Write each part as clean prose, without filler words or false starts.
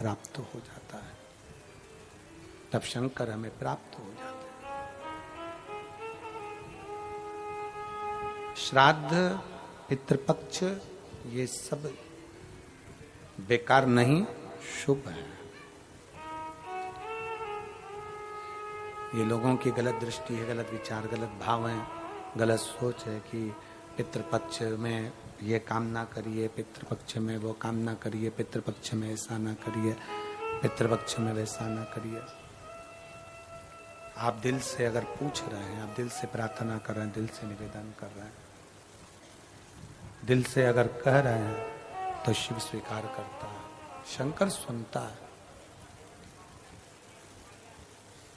प्राप्त हो जाता है, तब शंकर हमें प्राप्त हो जाते हैं। श्राद्ध, पितृपक्ष ये सब बेकार नहीं, शुभ है। ये लोगों की गलत दृष्टि है, गलत विचार, गलत भाव है, गलत सोच है कि पितृपक्ष में ये काम ना करिए, पितृपक्ष में वो काम ना करिए, पितृपक्ष में ऐसा ना करिए, पितृपक्ष में वैसा ना करिए। आप दिल से अगर पूछ रहे हैं, आप दिल से प्रार्थना कर रहे हैं, दिल से निवेदन कर रहे हैं, दिल से अगर कह रहे हैं तो शिव स्वीकार करता है, शंकर सुनता है।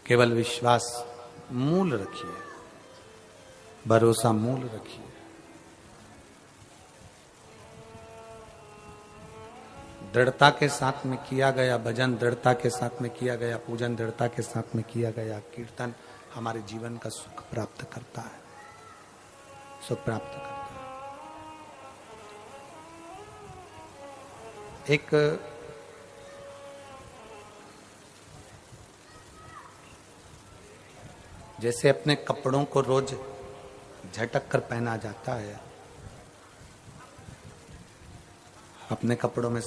केवल विश्वास मूल रखिए, भरोसा मूल रखिए। दृढ़ता के साथ में किया गया भजन, दृढ़ता के साथ में किया गया पूजन, दृढ़ता के साथ में किया गया कीर्तन हमारे जीवन का सुख प्राप्त करता है, सुख प्राप्त करता है। एक जैसे अपने कपड़ों को रोज झटक कर पहना जाता है, अपने कपड़ों में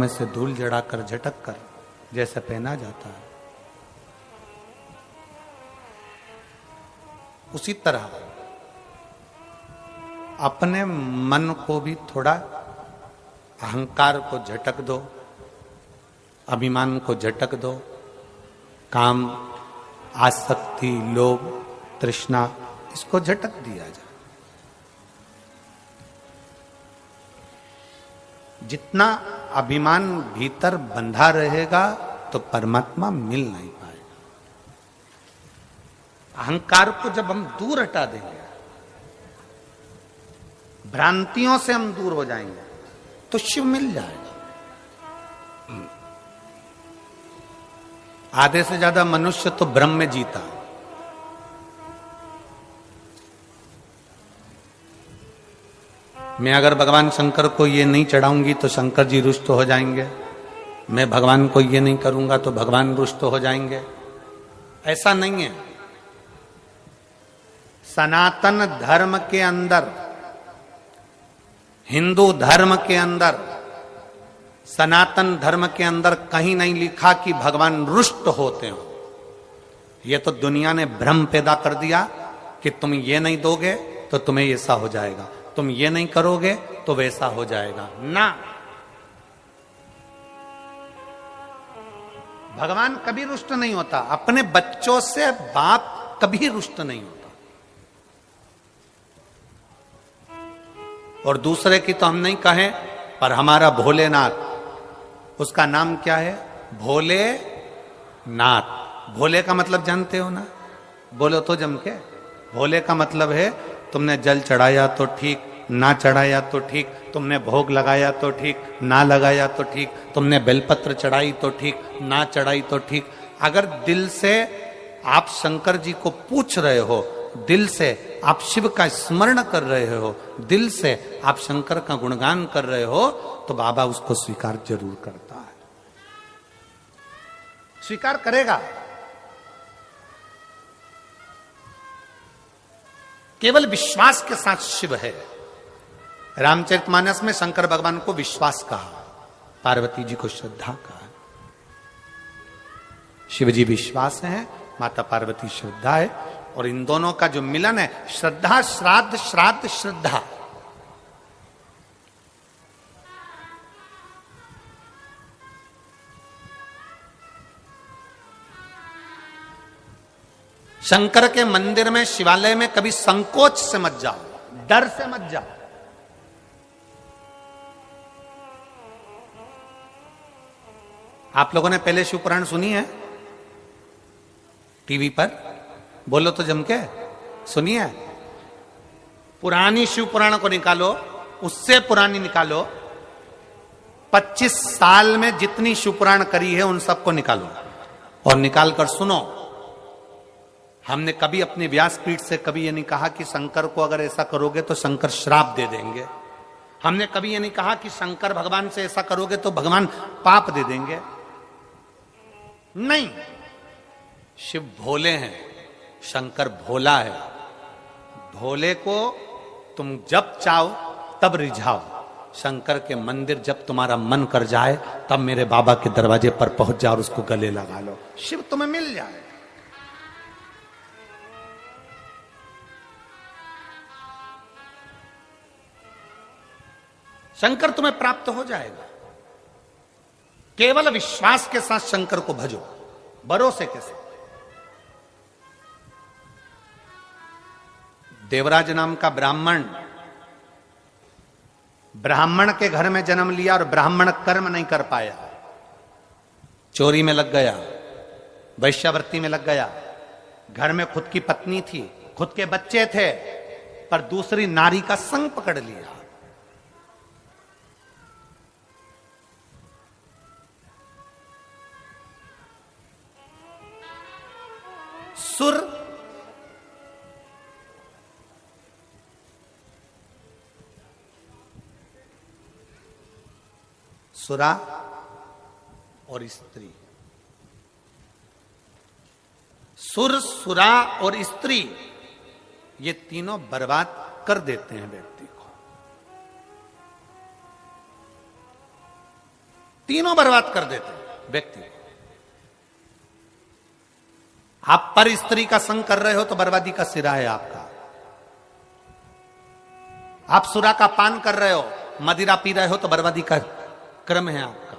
से धूल जड़ाकर झटक कर जैसे पहना जाता है, उसी तरह अपने मन को भी थोड़ा अहंकार को झटक दो, अभिमान को झटक दो, काम, आसक्ति, लोभ, तृष्णा, इसको झटक दिया जाए। जितना अभिमान भीतर बंधा रहेगा तो परमात्मा मिल नहीं पाएगा। अहंकार को जब हम दूर हटा देंगे, भ्रांतियों से हम दूर हो जाएंगे, तो शिव मिल जाएगा। आधे से ज्यादा मनुष्य तो भ्रम में जीता। मैं अगर भगवान शंकर को ये नहीं चढ़ाऊंगी तो शंकर जी रुष्ट हो जाएंगे, मैं भगवान को ये नहीं करूंगा तो भगवान रुष्ट हो जाएंगे। ऐसा नहीं है। सनातन धर्म के अंदर, हिंदू धर्म के अंदर, सनातन धर्म के अंदर कहीं नहीं लिखा कि भगवान रुष्ट होते हो। यह तो दुनिया ने भ्रम पैदा कर दिया कि तुम ये नहीं दोगे तो तुम्हें ऐसा हो जाएगा, तुम ये नहीं करोगे तो वैसा हो जाएगा। ना, भगवान कभी रुष्ट नहीं होता। अपने बच्चों से बाप कभी रुष्ट नहीं होता। और दूसरे की तो हम नहीं कहें, पर हमारा भोलेनाथ, उसका नाम क्या है? भोले नाथ। भोले का मतलब जानते हो ना? बोलो तो जम के। भोले का मतलब है तुमने जल चढ़ाया तो ठीक, ना चढ़ाया तो ठीक, तुमने भोग लगाया तो ठीक, ना लगाया तो ठीक, तुमने बेलपत्र चढ़ाई तो ठीक, ना चढ़ाई तो ठीक। अगर दिल से आप शंकर जी को पूछ रहे हो, दिल से आप शिव का स्मरण कर रहे हो, दिल से आप शंकर का गुणगान कर रहे हो, तो बाबा उसको स्वीकार जरूर करता है, स्वीकार करेगा। केवल विश्वास के साथ शिव है। रामचरितमानस में शंकर भगवान को विश्वास कहा, पार्वती जी को श्रद्धा कहा। शिव जी विश्वास है, माता पार्वती श्रद्धा है, और इन दोनों का जो मिलन है, श्रद्धा श्राद्ध, श्राद्ध श्रद्धा। शंकर के मंदिर में, शिवालय में कभी संकोच से मत जाओ, डर से मत जाओ। आप लोगों ने पहले शिव पुराण सुनी है टीवी पर? बोलो तो जम के, सुनिए। पुरानी शिव पुराण को निकालो, उससे पुरानी निकालो, 25 साल में जितनी शिव पुराण करी है उन सबको निकालो और निकाल कर सुनो। हमने कभी अपनी व्यासपीठ से कभी ये नहीं कहा कि शंकर को अगर ऐसा करोगे तो शंकर श्राप दे देंगे। हमने कभी ये नहीं कहा कि शंकर भगवान से ऐसा करोगे तो भगवान पाप दे देंगे, नहीं। शिव भोले हैं, शंकर भोला है। भोले को तुम जब चाहो तब रिझाओ। शंकर के मंदिर जब तुम्हारा मन कर जाए तब मेरे बाबा के दरवाजे पर पहुंच जाओ और उसको गले लगा लो, शिव तुम्हें मिल जाए। शंकर तुम्हें प्राप्त हो जाएगा। केवल विश्वास के साथ शंकर को भजो, भरोसे के साथ। देवराज नाम का ब्राह्मण के घर में जन्म लिया और ब्राह्मण कर्म नहीं कर पाया, चोरी में लग गया, वैश्यावृत्ति में लग गया। घर में खुद की पत्नी थी, खुद के बच्चे थे, पर दूसरी नारी का संग पकड़ लिया। सुरा और स्त्री, सुर, सुरा और स्त्री, ये तीनों बर्बाद कर देते हैं व्यक्ति को। तीनों बर्बाद कर देते हैं व्यक्ति को। आप पर स्त्री का संग कर रहे हो तो बर्बादी का सिरा है आपका। आप सुरा का पान कर रहे हो, मदिरा पी रहे हो तो बर्बादी का क्रम है आपका,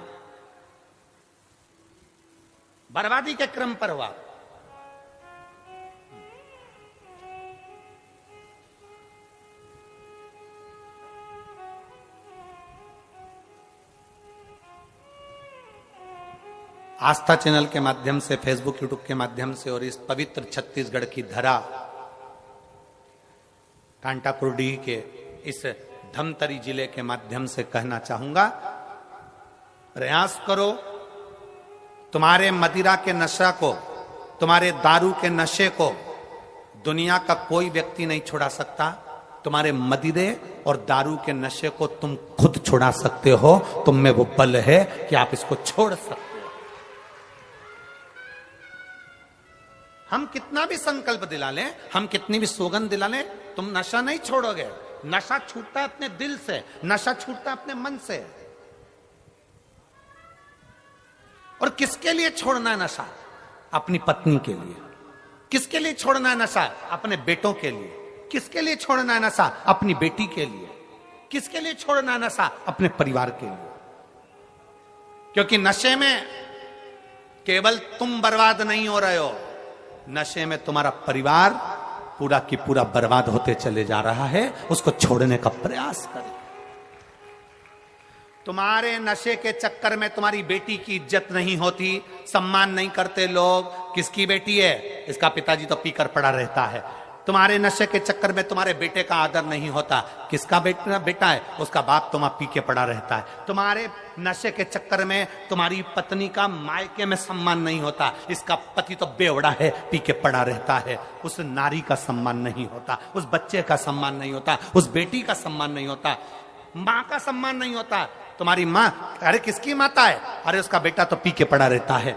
बर्बादी के क्रम पर हुआ। आस्था चैनल के माध्यम से, फेसबुक यूट्यूब के माध्यम से और इस पवित्र छत्तीसगढ़ की धरा, कांटाकुरडी के इस धमतरी जिले के माध्यम से कहना चाहूंगा, प्रयास करो तुम्हारे मदिरा के नशा को, तुम्हारे दारू के नशे को दुनिया का कोई व्यक्ति नहीं छुड़ा सकता। तुम्हारे मदिरे और दारू के नशे को तुम खुद छुड़ा सकते हो। तुम में वो बल है कि आप इसको छोड़ सकते हो। हम कितना भी संकल्प दिला लें, हम कितनी भी सौगंध दिला लें, तुम नशा नहीं छोड़ोगे। नशा छूटता है अपने दिल से, नशा छूटता है अपने मन से। और किसके लिए छोड़ना है नशा? अपनी पत्नी के लिए। किसके लिए छोड़ना है नशा? अपने बेटों के लिए। किसके लिए छोड़ना है नशा? अपनी बेटी के लिए। किसके लिए छोड़ना है नशा? अपने परिवार के लिए। क्योंकि नशे में केवल तुम बर्बाद नहीं हो रहे हो, नशे में तुम्हारा परिवार पूरा की पूरा बर्बाद होते चले जा रहा है। उसको छोड़ने का प्रयास करें। तुम्हारे नशे के चक्कर में तुम्हारी बेटी की इज्जत नहीं होती, सम्मान नहीं करते लोग। किसकी बेटी है? इसका पिताजी तो पीकर पड़ा रहता है। तुम्हारे नशे के चक्कर में तुम्हारे बेटे का आदर नहीं होता। किसका बेटा है? उसका बाप तुम्हारा पी के पड़ा रहता है। तुम्हारे नशे के चक्कर में तुम्हारी पत्नी का मायके में सम्मान नहीं होता। इसका पति तो बेवड़ा है, पी के पड़ा रहता है। उस नारी का सम्मान नहीं होता, उस बच्चे का सम्मान नहीं होता, उस बेटी का सम्मान नहीं होता, माँ का सम्मान नहीं होता। तुम्हारी माँ, अरे किसकी माता है? अरे उसका बेटा तो पी के पड़ा रहता है।